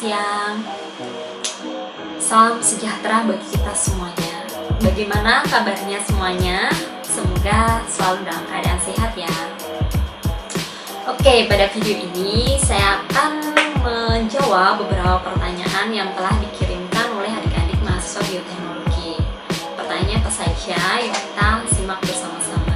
siang. Salam sejahtera bagi kita semuanya. Bagaimana kabarnya semuanya? Semoga selalu dalam keadaan sehat ya. Oke, pada video ini saya akan menjawab beberapa pertanyaan yang telah dikirimkan oleh adik-adik mahasiswa bioteknologi. Pertanyaannya apa saja? Yuk kita simak bersama-sama.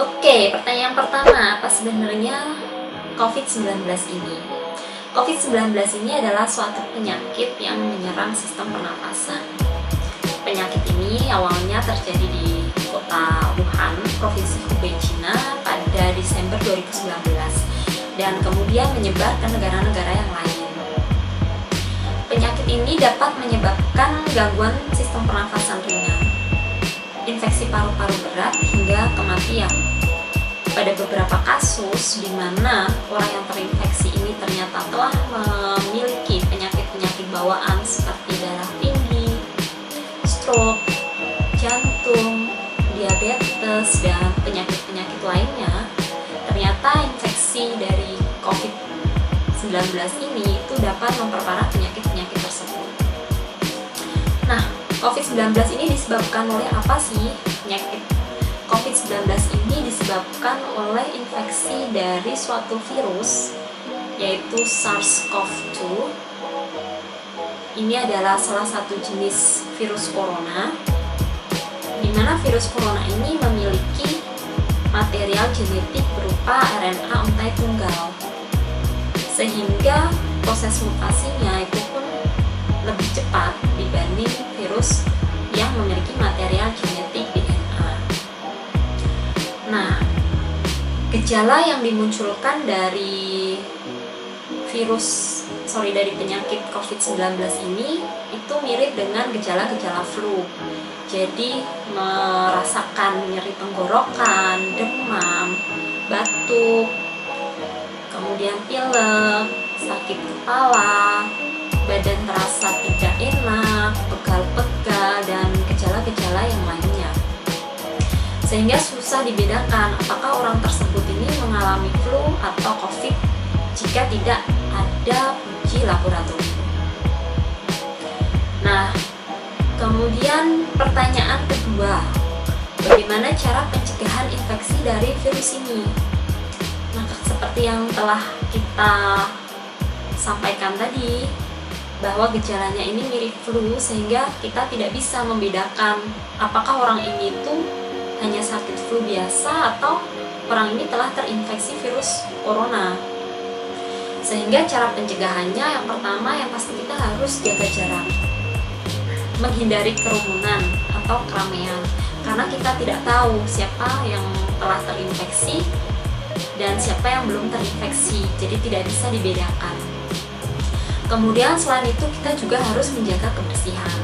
Oke, pertanyaan pertama, apa sebenarnya COVID-19 ini? COVID-19 ini adalah suatu penyakit yang menyerang sistem pernapasan. Penyakit ini awalnya terjadi di kota Wuhan, Provinsi Hubei, China pada Desember 2019 dan kemudian menyebar ke negara-negara yang lain. Penyakit ini dapat menyebabkan gangguan sistem pernafasan ringan, infeksi paru-paru berat hingga kematian. Pada beberapa kasus di mana orang yang terinfeksi ini ternyata telah memiliki penyakit-penyakit bawaan seperti darah tinggi, stroke, jantung, diabetes, dan penyakit-penyakit lainnya, ternyata infeksi dari COVID-19 ini itu dapat memperparah penyakit-penyakit tersebut. Nah, COVID-19 ini disebabkan oleh apa sih? Penyakit COVID-19 ini disebabkan oleh infeksi dari suatu virus, yaitu SARS-CoV-2. Ini adalah salah satu jenis virus corona, di mana virus corona ini memiliki material genetik berupa RNA untai tunggal, sehingga proses mutasinya itu pun lebih cepat dibanding virus yang memiliki material genetik DNA. Nah, gejala yang dimunculkan dari penyakit COVID-19 ini itu mirip dengan gejala-gejala flu. Jadi merasakan nyeri tenggorokan, demam, batuk, kemudian pilek, sakit kepala, badan terasa tidak enak, pegal-pegal, dan gejala-gejala yang lainnya. Sehingga susah dibedakan apakah orang tersebut ini mengalami flu atau COVID jika tidak ada uji laboratorium. Nah, kemudian pertanyaan kedua, bagaimana cara pencegahan infeksi dari virus ini? Nah, seperti yang telah kita sampaikan tadi, bahwa gejalanya ini mirip flu, sehingga kita tidak bisa membedakan apakah orang ini tuh hanya sakit flu biasa atau orang ini telah terinfeksi virus corona. Sehingga cara pencegahannya yang pertama yang pasti kita harus jaga jarak, menghindari kerumunan atau keramaian, karena kita tidak tahu siapa yang telah terinfeksi dan siapa yang belum terinfeksi, jadi tidak bisa dibedakan. Kemudian selain itu kita juga harus menjaga kebersihan,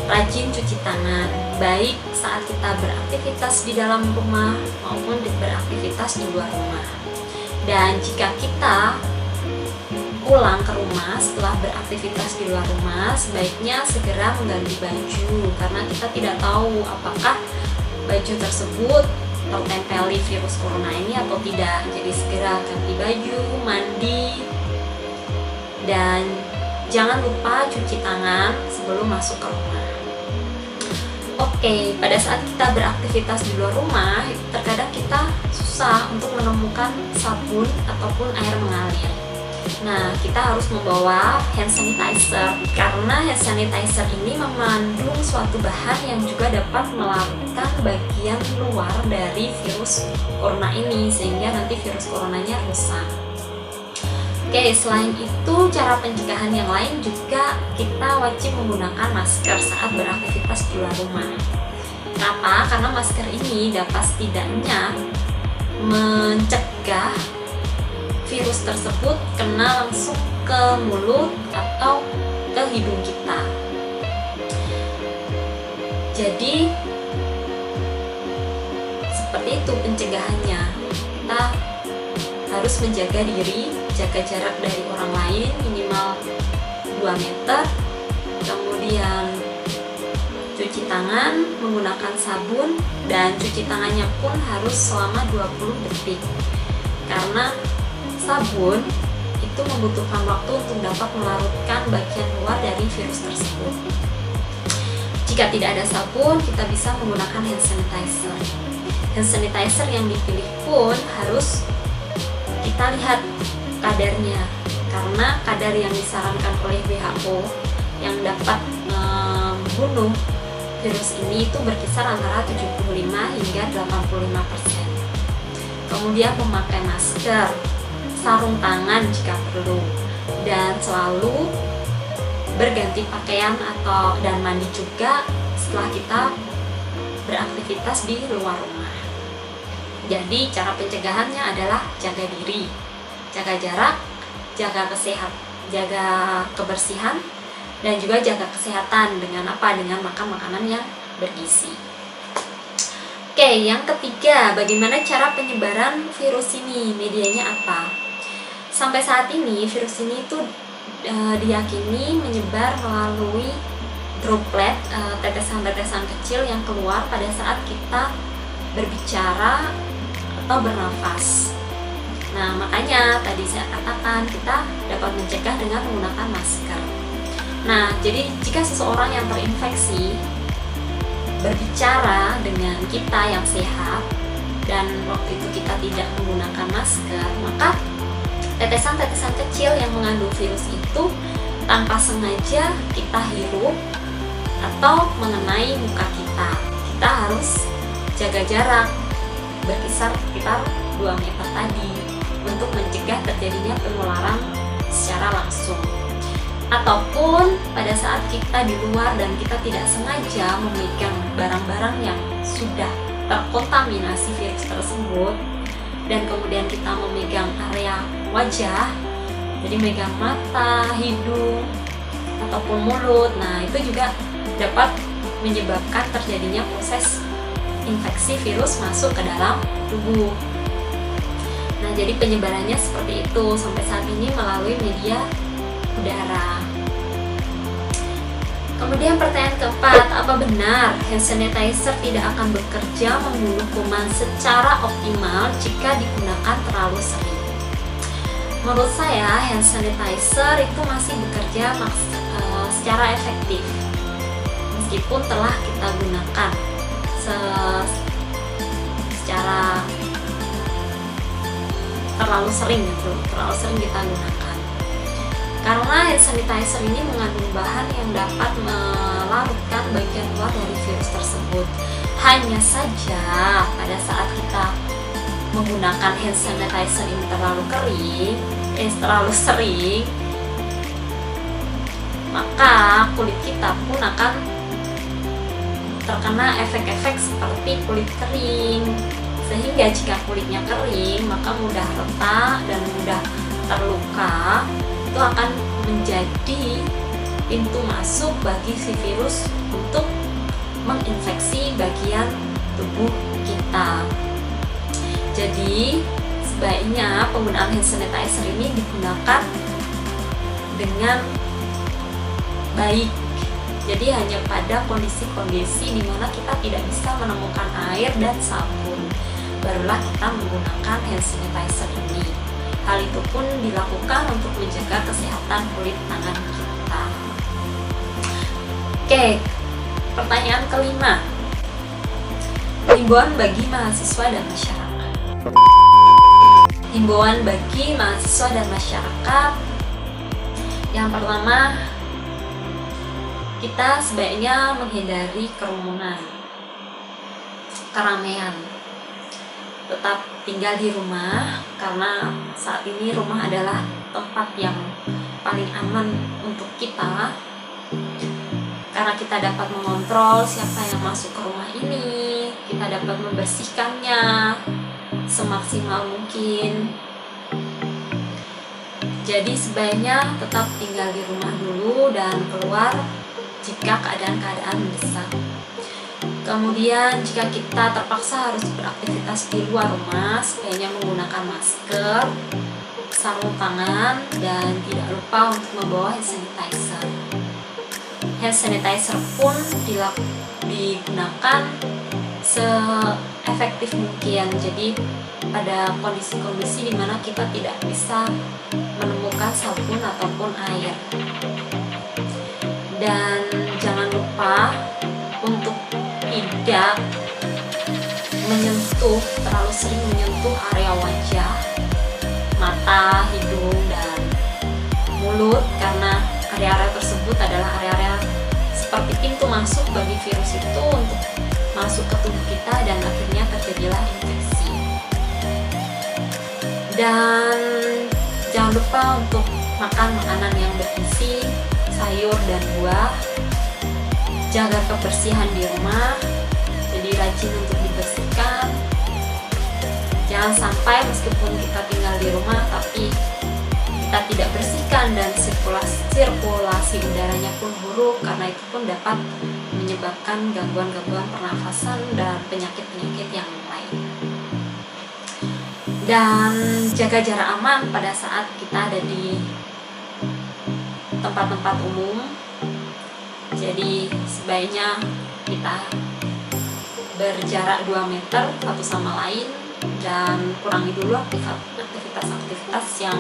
rajin cuci tangan, baik saat kita beraktivitas di dalam rumah maupun beraktivitas di luar rumah. Dan jika kita pulang ke rumah setelah beraktivitas di luar rumah, sebaiknya segera mengganti baju, karena kita tidak tahu apakah baju tersebut tertempeli virus corona ini atau tidak. Jadi segera ganti baju, mandi, dan jangan lupa cuci tangan sebelum masuk ke rumah. Oke, pada saat kita beraktivitas di luar rumah, terkadang kita susah untuk menemukan sabun ataupun air mengalir. Nah, kita harus membawa hand sanitizer, karena hand sanitizer ini mengandung suatu bahan yang juga dapat melakukan bagian luar dari virus corona ini, sehingga nanti virus coronanya rusak. Oke, selain itu cara pencegahan yang lain juga kita wajib menggunakan masker saat beraktivitas di luar rumah. Kenapa? Karena masker ini dapat setidaknya mencegah virus tersebut kena langsung ke mulut atau ke hidung kita. Jadi seperti itu pencegahannya. Kita harus menjaga diri, jaga jarak dari orang lain minimal 2 meter, kemudian cuci tangan menggunakan sabun, dan cuci tangannya pun harus selama 20 detik, karena sabun itu itu membutuhkan waktu untuk dapat melarutkan bagian luar dari virus tersebut. Jika tidak ada sabun, kita bisa menggunakan hand sanitizer. Hand sanitizer yang dipilih pun harus kita lihat kadarnya, karena kadar yang disarankan oleh WHO yang dapat membunuh virus ini itu berkisar antara 75 hingga 85%. Kemudian memakai masker, sarung tangan jika perlu, dan selalu berganti pakaian dan mandi juga setelah kita beraktivitas di luar rumah. Jadi cara pencegahannya adalah jaga diri, jaga jarak, jaga kebersihan, dan juga jaga kesehatan dengan apa? Dengan makan makanan yang bergizi. Oke, yang ketiga, bagaimana cara penyebaran virus ini? Medianya apa? Sampai saat ini virus ini itu diyakini menyebar melalui droplet, tetesan-tetesan kecil yang keluar pada saat kita berbicara atau bernafas. Nah, makanya tadi saya katakan kita dapat mencegah dengan menggunakan masker. Nah, jadi jika seseorang yang terinfeksi berbicara dengan kita yang sehat dan waktu itu kita tidak menggunakan masker, maka tetesan-tetesan kecil yang mengandung virus itu tanpa sengaja kita hirup atau mengenai muka kita. Kita harus jaga jarak berkisar sekitar 2 meter tadi untuk mencegah terjadinya penularan secara langsung. Ataupun pada saat kita di luar dan kita tidak sengaja memegang barang-barang yang sudah terkontaminasi virus tersebut, dan kemudian kita memegang area wajah, jadi megang mata, hidung, ataupun mulut, nah itu juga dapat menyebabkan terjadinya proses infeksi virus masuk ke dalam tubuh. Nah, jadi penyebarannya seperti itu sampai saat ini melalui media udara. Kemudian pertanyaan keempat, apa benar hand sanitizer tidak akan bekerja membunuh kuman secara optimal jika digunakan terlalu sering? Menurut saya hand sanitizer itu masih bekerja secara efektif meskipun telah kita gunakan secara terlalu sering kita gunakan. Karena hand sanitizer ini mengandung bahan yang dapat melarutkan bagian luar dari virus tersebut. Hanya saja pada saat kita menggunakan hand sanitizer ini terlalu sering, maka kulit kita pun akan terkena efek-efek seperti kulit kering. Sehingga jika kulitnya kering, maka mudah retak dan mudah terluka. Itu akan menjadi pintu masuk bagi si virus untuk menginfeksi bagian tubuh kita. Jadi sebaiknya penggunaan hand sanitizer ini digunakan dengan baik. Jadi hanya pada kondisi-kondisi di mana kita tidak bisa menemukan air dan sabun, barulah kita menggunakan hand sanitizer ini. Hal itu pun dilakukan untuk menjaga kesehatan kulit tangan kita. Oke, pertanyaan kelima. Himbauan bagi mahasiswa dan masyarakat. Himbauan bagi mahasiswa dan masyarakat. Yang pertama, kita sebaiknya menghindari kerumunan, keramaian. Tetap tinggal di rumah karena saat ini rumah adalah tempat yang paling aman untuk kita, karena kita dapat mengontrol siapa yang masuk ke rumah ini, kita dapat membersihkannya semaksimal mungkin. Jadi sebaiknya tetap tinggal di rumah dulu dan keluar jika keadaan-keadaan mendesak. Kemudian jika kita terpaksa harus beraktivitas di luar rumah, sebaiknya menggunakan masker, sarung tangan, dan tidak lupa untuk membawa hand sanitizer. Hand sanitizer pun digunakan seefektif mungkin. Jadi pada kondisi-kondisi di mana kita tidak bisa menemukan sabun ataupun air. Dan jangan lupa untuk tidak terlalu sering menyentuh area wajah, mata, hidung, dan mulut, karena area-area tersebut adalah area-area seperti pintu masuk bagi virus itu untuk masuk ke tubuh kita dan akhirnya terjadilah infeksi. Dan jangan lupa untuk makan makanan yang bergizi, sayur dan buah. Jaga kebersihan di rumah, jadi rajin untuk dibersihkan. Jangan sampai meskipun kita tinggal di rumah tapi kita tidak bersihkan dan sirkulasi udaranya pun buruk, karena itu pun dapat menyebabkan gangguan-gangguan pernafasan dan penyakit-penyakit yang lain. Dan jaga jarak aman pada saat kita ada di tempat-tempat umum. Jadi sebaiknya kita berjarak 2 meter satu sama lain dan kurangi dulu aktivitas-aktivitas yang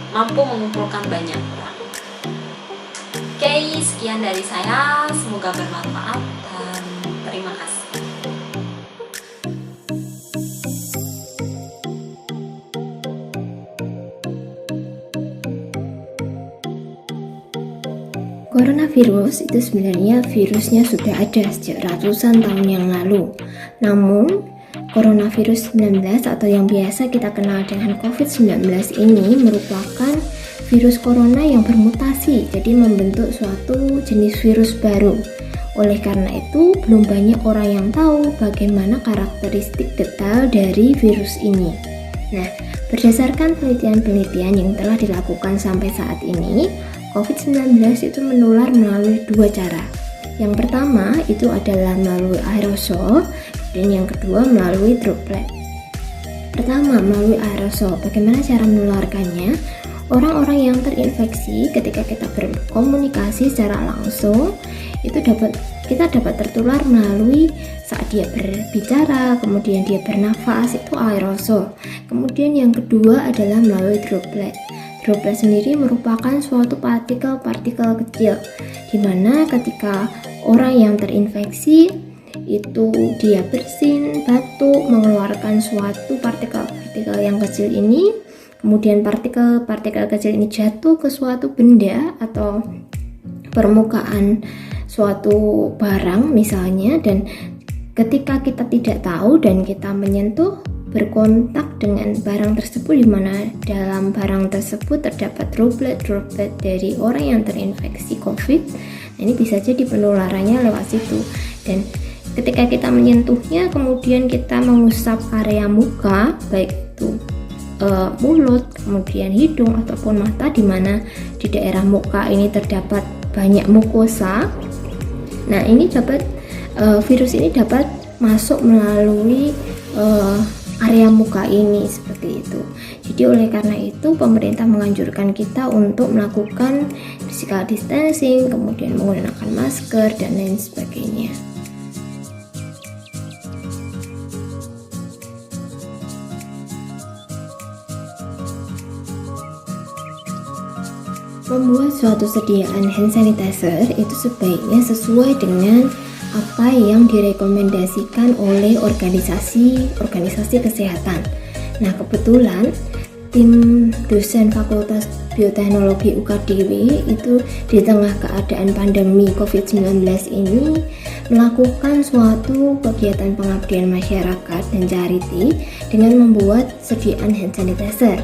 mampu mengumpulkan banyak orang. Oke, sekian dari saya, semoga bermanfaat dan terima kasih. Coronavirus itu sebenarnya virusnya sudah ada sejak ratusan tahun yang lalu. Namun, coronavirus 19 atau yang biasa kita kenal dengan COVID-19 ini merupakan virus corona yang bermutasi, jadi membentuk suatu jenis virus baru. Oleh karena itu, belum banyak orang yang tahu bagaimana karakteristik detail dari virus ini. Nah, berdasarkan penelitian-penelitian yang telah dilakukan sampai saat ini, COVID-19 itu menular melalui 2 cara. Yang pertama itu adalah melalui aerosol, dan yang kedua melalui droplet. Pertama, melalui aerosol. Bagaimana cara menularkannya? Orang-orang yang terinfeksi ketika kita berkomunikasi secara langsung itu kita dapat tertular melalui saat dia berbicara, kemudian dia bernafas, itu aerosol. Kemudian yang kedua adalah melalui droplet. Droplet sendiri merupakan suatu partikel-partikel kecil, di mana ketika orang yang terinfeksi itu dia bersin, batuk, mengeluarkan suatu partikel-partikel yang kecil ini, kemudian partikel-partikel kecil ini jatuh ke suatu benda atau permukaan suatu barang misalnya, dan ketika kita tidak tahu dan kita menyentuh, berkontak dengan barang tersebut, di mana dalam barang tersebut terdapat droplet dari orang yang terinfeksi COVID. Nah, ini bisa jadi penularannya lewat situ. Dan ketika kita menyentuhnya, kemudian kita mengusap area muka, baik itu mulut, kemudian hidung ataupun mata, di mana di daerah muka ini terdapat banyak mukosa. Nah, ini virus ini dapat masuk melalui area muka ini, seperti itu. Jadi oleh karena itu pemerintah menganjurkan kita untuk melakukan physical distancing, kemudian menggunakan masker dan lain sebagainya. Membuat suatu sediaan hand sanitizer itu sebaiknya sesuai dengan apa yang direkomendasikan oleh organisasi kesehatan. Nah, kebetulan tim dosen Fakultas Bioteknologi UKDW itu di tengah keadaan pandemi COVID-19 ini melakukan suatu kegiatan pengabdian masyarakat dan charity dengan membuat sediaan hand sanitizer.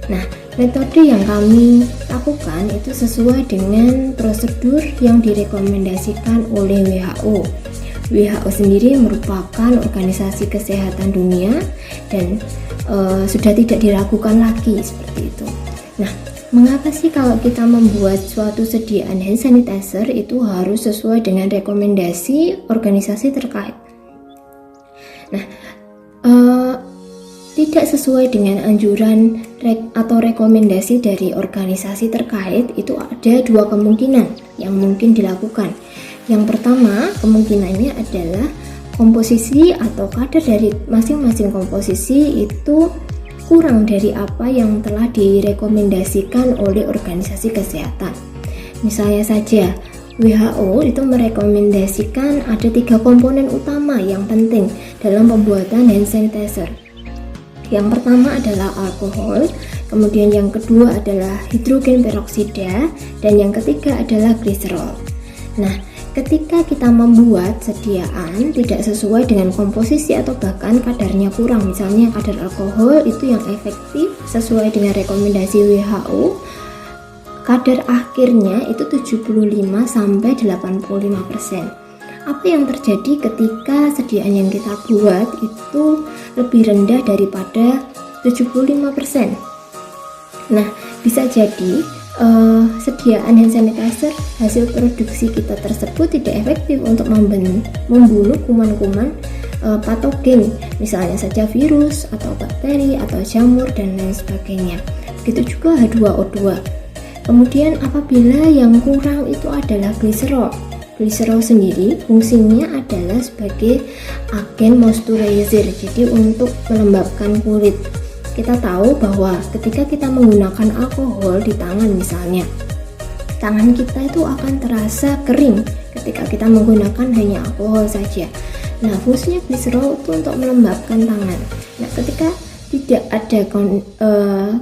Nah, metode yang kami lakukan itu sesuai dengan prosedur yang direkomendasikan oleh WHO. WHO sendiri merupakan organisasi kesehatan dunia dan sudah tidak diragukan lagi, seperti itu. Nah, mengapa sih kalau kita membuat suatu sediaan hand sanitizer itu harus sesuai dengan rekomendasi organisasi terkait? Nah, tidak sesuai dengan anjuran atau rekomendasi dari organisasi terkait itu ada 2 kemungkinan yang mungkin dilakukan. Yang pertama, kemungkinannya adalah komposisi atau kadar dari masing-masing komposisi itu kurang dari apa yang telah direkomendasikan oleh organisasi kesehatan. Misalnya saja, WHO itu merekomendasikan ada 3 komponen utama yang penting dalam pembuatan hand sanitizer. Yang pertama adalah alkohol, kemudian yang kedua adalah hidrogen peroksida, dan yang ketiga adalah gliserol. Nah, ketika kita membuat sediaan tidak sesuai dengan komposisi atau bahkan kadarnya kurang, misalnya kadar alkohol itu yang efektif sesuai dengan rekomendasi WHO, kadar akhirnya itu 75-85%. Apa yang terjadi ketika sediaan yang kita buat itu lebih rendah daripada 75%? Nah, bisa jadi sediaan hand sanitizer hasil produksi kita tersebut tidak efektif untuk membunuh kuman-kuman patogen, misalnya saja virus atau bakteri atau jamur dan lain sebagainya. Begitu juga H2O2. Kemudian apabila yang kurang itu adalah gliserol. Gliserol sendiri fungsinya adalah sebagai agen moisturizer, jadi untuk melembabkan kulit. Kita tahu bahwa ketika kita menggunakan alkohol di tangan misalnya, tangan kita itu akan terasa kering ketika kita menggunakan hanya alkohol saja. Nah, fungsinya gliserol itu untuk melembabkan tangan. Nah, ketika tidak ada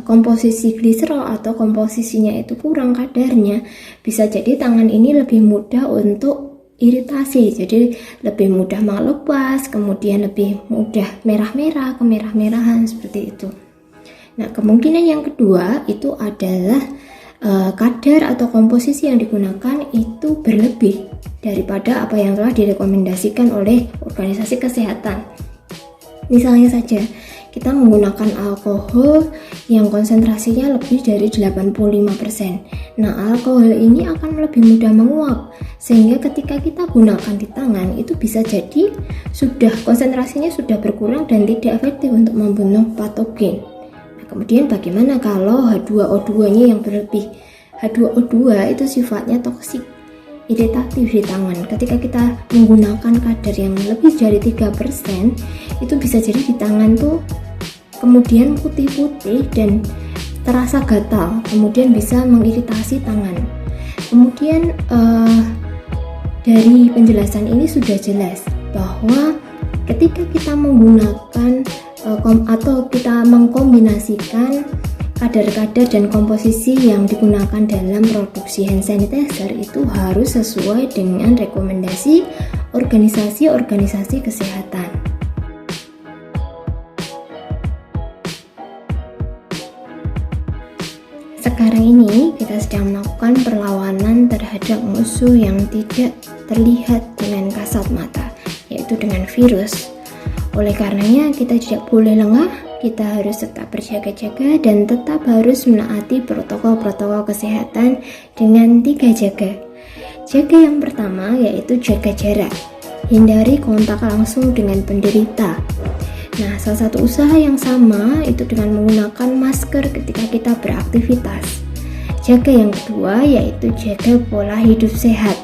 komposisi gliserol atau komposisinya itu kurang kadarnya, bisa jadi tangan ini lebih mudah untuk iritasi, jadi lebih mudah melepas, kemudian lebih mudah merah-merah, kemerah-merahan seperti itu. Nah, kemungkinan yang kedua itu adalah kadar atau komposisi yang digunakan itu berlebih daripada apa yang telah direkomendasikan oleh organisasi kesehatan. Misalnya saja, kita menggunakan alkohol yang konsentrasinya lebih dari 85%. Nah, alkohol ini akan lebih mudah menguap, sehingga ketika kita gunakan di tangan itu bisa jadi konsentrasinya sudah berkurang dan tidak efektif untuk membunuh patogen. Nah, kemudian bagaimana kalau H2O2-nya yang berlebih? H2O2 itu sifatnya toksik, iritatif di tangan. Ketika kita menggunakan kadar yang lebih dari 3%, itu bisa jadi di tangan tuh kemudian putih-putih dan terasa gatal, kemudian bisa mengiritasi tangan. Kemudian dari penjelasan ini sudah jelas bahwa ketika kita menggunakan atau kita mengkombinasikan kadar-kadar dan komposisi yang digunakan dalam produksi hand sanitizer itu harus sesuai dengan rekomendasi organisasi-organisasi kesehatan. Sekarang ini kita sedang melakukan perlawanan terhadap musuh yang tidak terlihat dengan kasat mata, yaitu dengan virus. Oleh karenanya kita tidak boleh lengah, kita harus tetap berjaga-jaga dan tetap harus menaati protokol-protokol kesehatan dengan 3 jaga. Jaga yang pertama yaitu jaga jarak, hindari kontak langsung dengan penderita. Nah, salah satu usaha yang sama itu dengan menggunakan masker ketika kita beraktivitas. Jaga yang kedua yaitu jaga pola hidup sehat.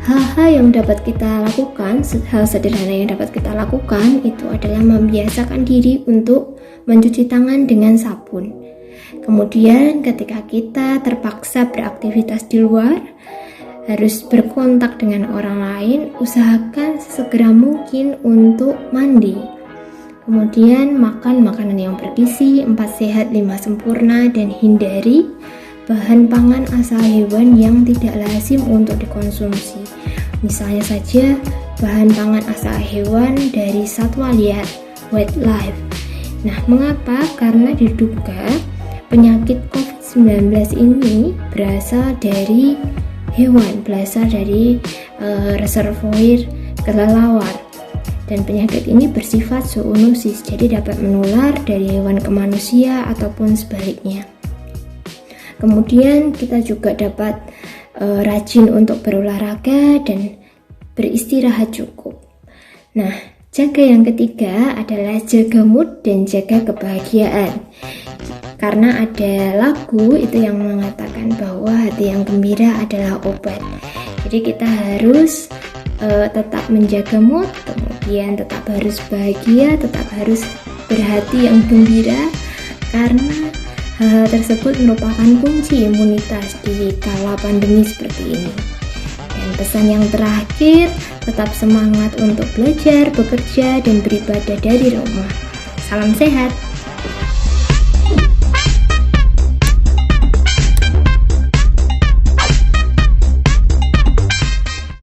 Hal-hal yang dapat kita lakukan, hal sederhana yang dapat kita lakukan itu adalah membiasakan diri untuk mencuci tangan dengan sabun. Kemudian ketika kita terpaksa beraktivitas di luar, harus berkontak dengan orang lain, usahakan sesegera mungkin untuk mandi. Kemudian makan makanan yang bergizi, 4 sehat 5 sempurna, dan hindari bahan pangan asal hewan yang tidak lazim untuk dikonsumsi. Misalnya saja bahan pangan asal hewan dari satwa liar, wildlife. Nah, mengapa? Karena diduga penyakit COVID-19 ini berasal dari hewan, berasal dari reservoir kelelawar. Dan penyakit ini bersifat zoonosis, jadi dapat menular dari hewan ke manusia ataupun sebaliknya. Kemudian kita juga dapat rajin untuk berolahraga dan beristirahat cukup. Nah, jaga yang ketiga adalah jaga mood dan jaga kebahagiaan. Karena ada lagu itu yang mengatakan bahwa hati yang gembira adalah obat. Jadi kita harus tetap menjaga mood, kemudian tetap harus bahagia, tetap harus berhati yang gembira, karena hal-hal tersebut merupakan kunci imunitas di kala pandemi seperti ini. Dan pesan yang terakhir, tetap semangat untuk belajar, bekerja, dan beribadah dari rumah. Salam sehat.